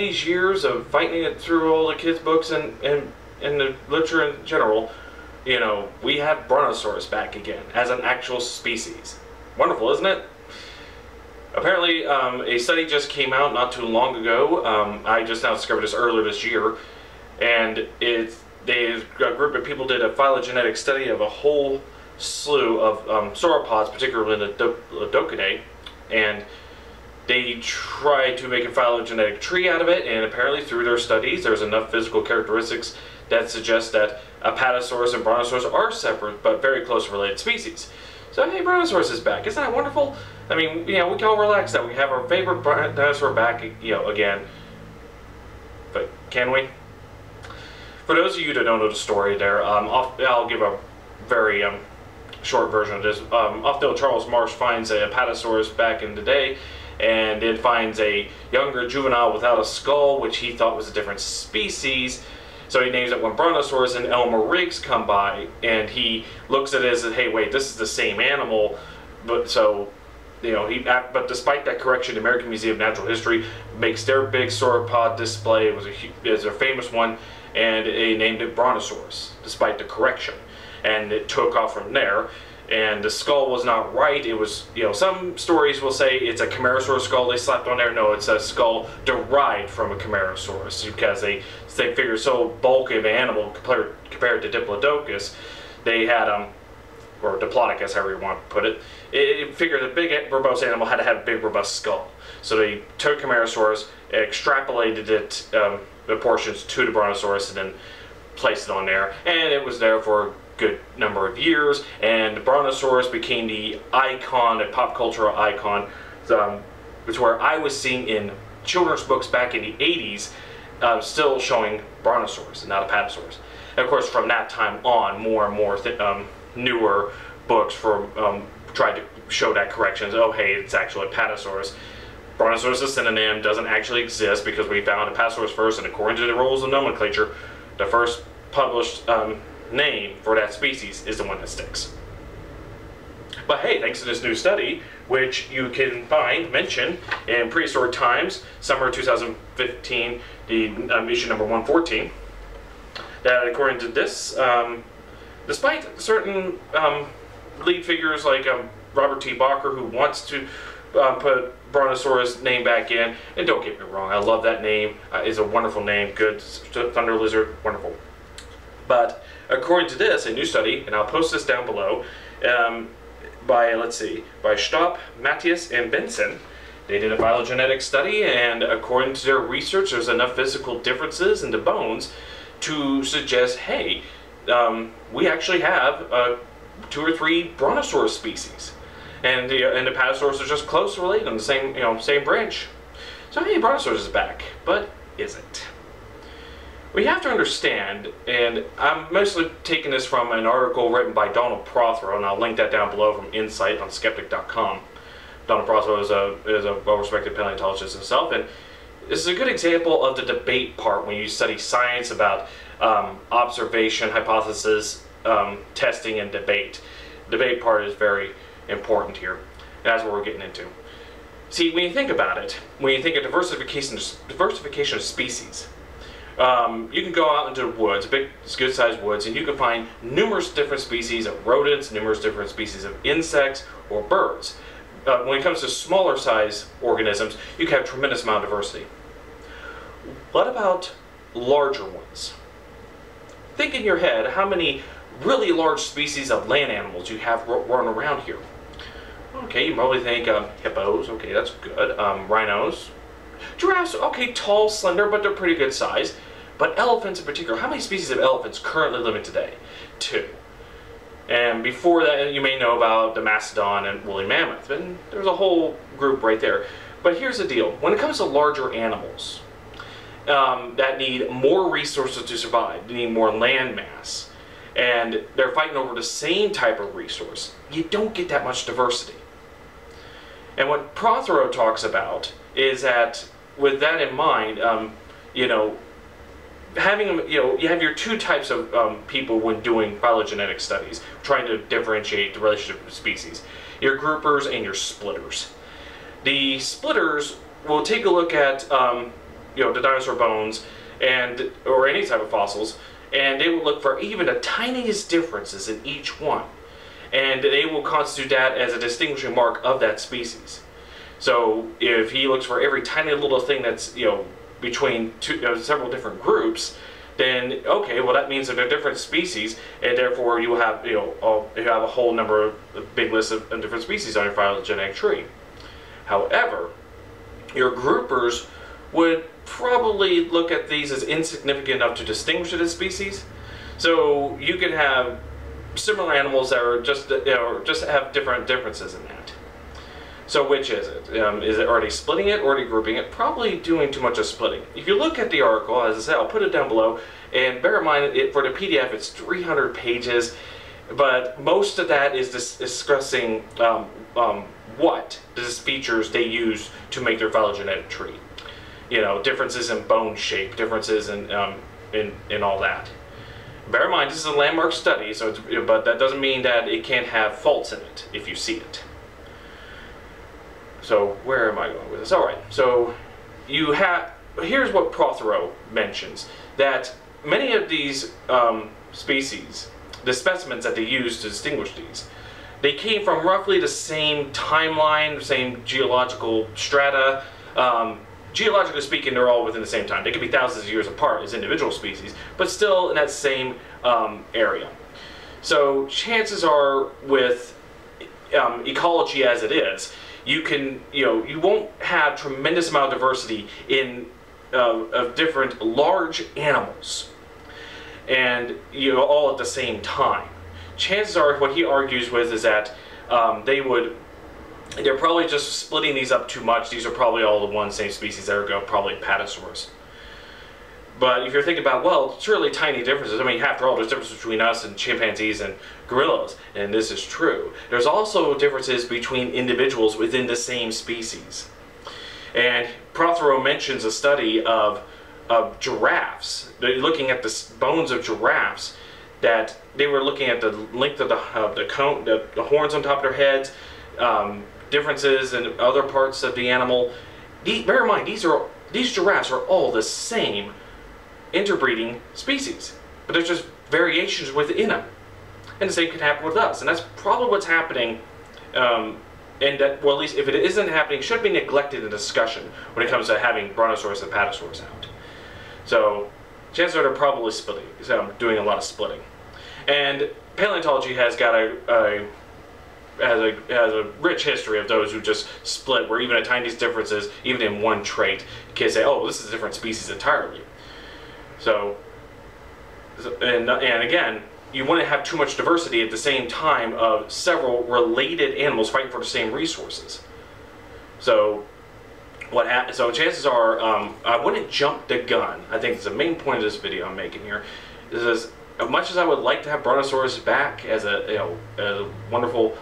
these years of fighting it through all the kids' books and the literature in general, you know, we have Brontosaurus back again as an actual species. Wonderful, isn't it? Apparently, a study just came out not too long ago. I just now discovered this earlier this year, and a group of people did a phylogenetic study of a whole slew of sauropods, particularly the Lepidopteridae, and they tried to make a phylogenetic tree out of it, and apparently through their studies there's enough physical characteristics that suggest that Apatosaurus and Brontosaurus are separate but very close related species. So hey, Brontosaurus is back. Isn't that wonderful? I mean, you know, we can all relax that we have our favorite dinosaur back, you know, again. But can we? For those of you that don't know the story there, I'll give a very short version of this. Off the Charles Marsh finds a Apatosaurus back in the day, and then finds a younger juvenile without a skull, which he thought was a different species. So he names it when Brontosaurus, and Elmer Riggs come by, and he looks at it as, hey, wait, this is the same animal. But so, you know, but despite that correction, the American Museum of Natural History makes their big sauropod display. It was a famous one, and they named it Brontosaurus, despite the correction. And it took off from there. And the skull was not right. It was, you know, some stories will say it's a Camarasaurus skull they slapped on there. No, it's a skull derived from a Camarasaurus, because they figure so bulky of an animal compared to Diplodocus, they had or Diplodocus, however you want to put it. It figured a big verbose animal had to have a big robust skull. So they took Camarasaurus, extrapolated it, the portions to the Brontosaurus, and then placed it on there, and it was there for good number of years, and the Brontosaurus became the icon, a pop cultural icon, which where I was seeing in children's books back in the 80s, still showing Brontosaurus and not Apatosaurus. And of course, from that time on, more and more newer books tried to show that corrections. Oh, hey, it's actually Apatosaurus. Brontosaurus is a synonym, doesn't actually exist because we found Apatosaurus first, and according to the rules of nomenclature, the first published name for that species is the one that sticks. But hey, thanks to this new study, which you can mention in Prehistoric Times, summer 2015, the issue number 114, that according to this, despite certain lead figures like Robert T. Bacher, who wants to put Brontosaurus name back in, and don't get me wrong, I love that name, it's a wonderful name, good, thunder lizard, wonderful. But according to this, a new study, and I'll post this down below, by Stopp, Matthias, and Benson, they did a phylogenetic study, and according to their research, there's enough physical differences in the bones to suggest, hey, we actually have 2 or 3 Brontosaurus species, and the Apatosaurus are just close related on the same, same branch. So hey, Brontosaurus is back, but is it? We have to understand, and I'm mostly taking this from an article written by Donald Prothero, and I'll link that down below from Insight on Skeptic.com. Donald Prothero is a well-respected paleontologist himself, and this is a good example of the debate part when you study science about observation, hypothesis, testing, and debate. The debate part is very important here, and that's what we're getting into. See, when you think about it, when you think of diversification of species, you can go out into the woods, big, good-sized woods, and you can find numerous different species of rodents, numerous different species of insects or birds. When it comes to smaller size organisms, you can have a tremendous amount of diversity. What about larger ones? Think in your head how many really large species of land animals you have running around here. Okay, you probably think hippos, okay, that's good, rhinos, giraffes, okay, tall, slender, but they're pretty good size. But elephants in particular, how many species of elephants currently living today? 2. And before that, you may know about the mastodon and woolly mammoth, and there's a whole group right there. But here's the deal, when it comes to larger animals that need more resources to survive, they need more land mass, and they're fighting over the same type of resource, you don't get that much diversity. And what Prothero talks about is that, with that in mind, having, you have your 2 types of people when doing phylogenetic studies, trying to differentiate the relationship of species. Your groupers and your splitters. The splitters will take a look at the dinosaur bones or any type of fossils, and they will look for even the tiniest differences in each one, and they will constitute that as a distinguishing mark of that species. So if he looks for every tiny little thing that's between several different groups, then okay, well that means that they're different species, and therefore you have you have a whole number of big list of different species on your phylogenetic tree. However, your groupers would probably look at these as insignificant enough to distinguish it as species. So you can have similar animals that are just have different differences in that. So which is it? Is it already splitting it or already grouping it? Probably doing too much of splitting. If you look at the article, as I said, I'll put it down below, and bear in mind for the PDF it's 300 pages, but most of that is discussing what these features they use to make their phylogenetic tree. Differences in bone shape, differences in all that. Bear in mind, this is a landmark study, so but that doesn't mean that it can't have faults in it if you see it. So where am I going with this? All right. So here's what Prothero mentions, that many of these species, the specimens that they use to distinguish these, they came from roughly the same timeline, the same geological strata. Geologically speaking, they're all within the same time. They could be thousands of years apart as individual species, but still in that same area. So chances are, with ecology as it is, you won't have tremendous amount of diversity of different large animals, and all at the same time. Chances are, what he argues with is that they're probably just splitting these up too much. These are probably all the one same species. Ergo, probably Apatosaurus. But if you're thinking about, well, it's really tiny differences. I mean, after all, there's differences between us and chimpanzees and gorillas, and this is true. There's also differences between individuals within the same species. And Prothero mentions a study of giraffes. They're looking at the bones of giraffes, that they were looking at the length of the horns on top of their heads, differences in other parts of the animal. Bear in mind, these giraffes are all the same interbreeding species, but there's just variations within them, and the same can happen with us. And that's probably what's happening, and that, well, at least if it isn't happening, should be neglected in discussion when it comes to having Brontosaurus and Apatosaurus out. So chances are they're probably splitting, doing a lot of splitting. And paleontology has got has a rich history of those who just split, where even the tiniest differences, even in one trait, can say, oh, this is a different species entirely. So, and again, you wouldn't have too much diversity at the same time of several related animals fighting for the same resources. So, so chances are, I wouldn't jump the gun. I think it's the main point of this video I'm making here. Is as much as I would like to have Brontosaurus back as a wonderful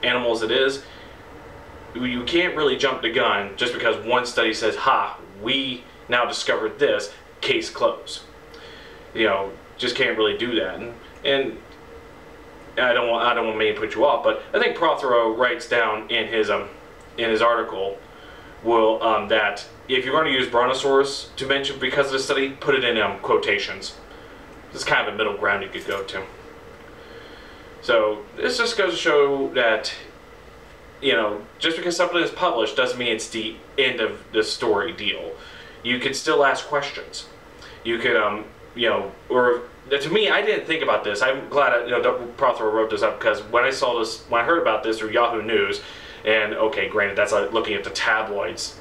animal as it is, you can't really jump the gun just because one study says, ha, we now discovered this, case closed. Just can't really do that. And I don't want to maybe put you off, but I think Prothero writes down in his article that if you're going to use Brontosaurus to mention because of the study, put it in quotations. This is kind of a middle ground you could go to. So this just goes to show that, just because something is published doesn't mean it's the end of the story deal. You could still ask questions. You could, or to me, I didn't think about this. I'm glad Prothero wrote this up, because when I heard about this through Yahoo News, and okay, granted that's looking at the tabloids,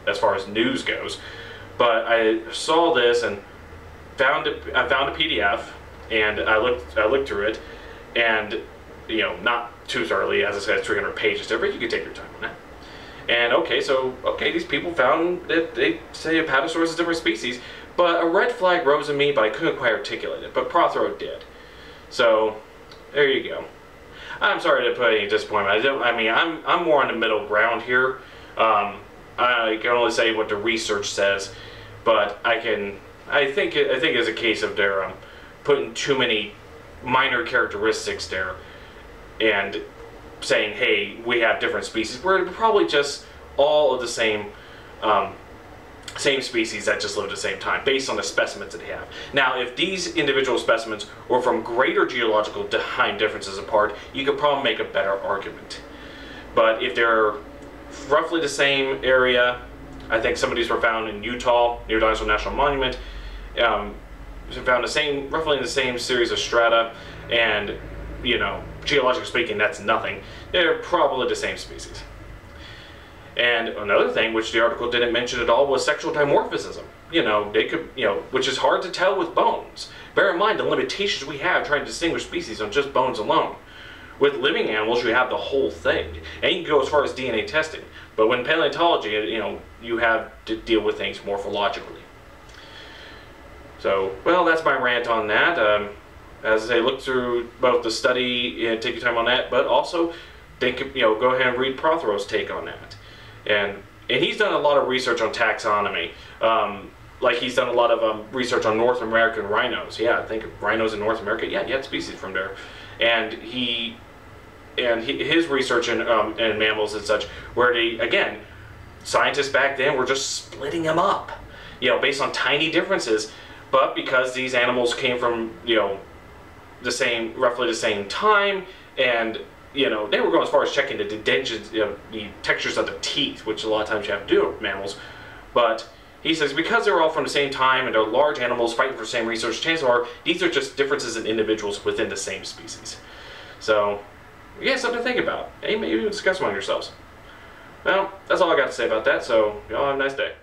as far as news goes, but I saw this and I found a PDF, and I looked through it, and not too thoroughly, as I said, it's 300 pages there, but you can take your time on that. And okay, these people found that they say Apatosaurus is a different species, but a red flag rose in me, but I couldn't quite articulate it. But Prothero did. So there you go. I'm sorry to put any disappointment. I'm more on the middle ground here. I can only say what the research says, but I think it's a case of they're putting too many minor characteristics there and saying, hey, we have different species, where they're probably just all of the same same species that just lived at the same time, based on the specimens that they have. Now, if these individual specimens were from greater geological time differences apart, you could probably make a better argument. But if they're roughly the same area, I think some of these were found in Utah, near Dinosaur National Monument, found roughly in the same series of strata, and, you know, geologically speaking, that's nothing. They're probably the same species. And another thing, which the article didn't mention at all, was sexual dimorphism. You know, they could, you know, which is hard to tell with bones. Bear in mind the limitations we have trying to distinguish species on just bones alone. With living animals, you have the whole thing, and you can go as far as DNA testing. But when paleontology, you know, you have to deal with things morphologically. So, well, that's my rant on that. As I say, look through both the study and take your time on that, but also think, you know, go ahead and read Prothero's take on that. And he's done a lot of research on taxonomy. Like he's done a lot of research on North American rhinos. Yeah, I think rhinos in North America. Yeah, you had species from there. And his research in mammals and such, where again, scientists back then were just splitting them up, you know, based on tiny differences. But because these animals came from, you know, roughly the same time, and you know, they were going as far as checking the dentures, you know, the textures of the teeth, which a lot of times you have to do with mammals. But he says because they're all from the same time and they're large animals fighting for the same research, chances are these are just differences in individuals within the same species. So, yeah, something to think about. Hey, maybe discuss among yourselves. Well, that's all I got to say about that, so y'all have a nice day.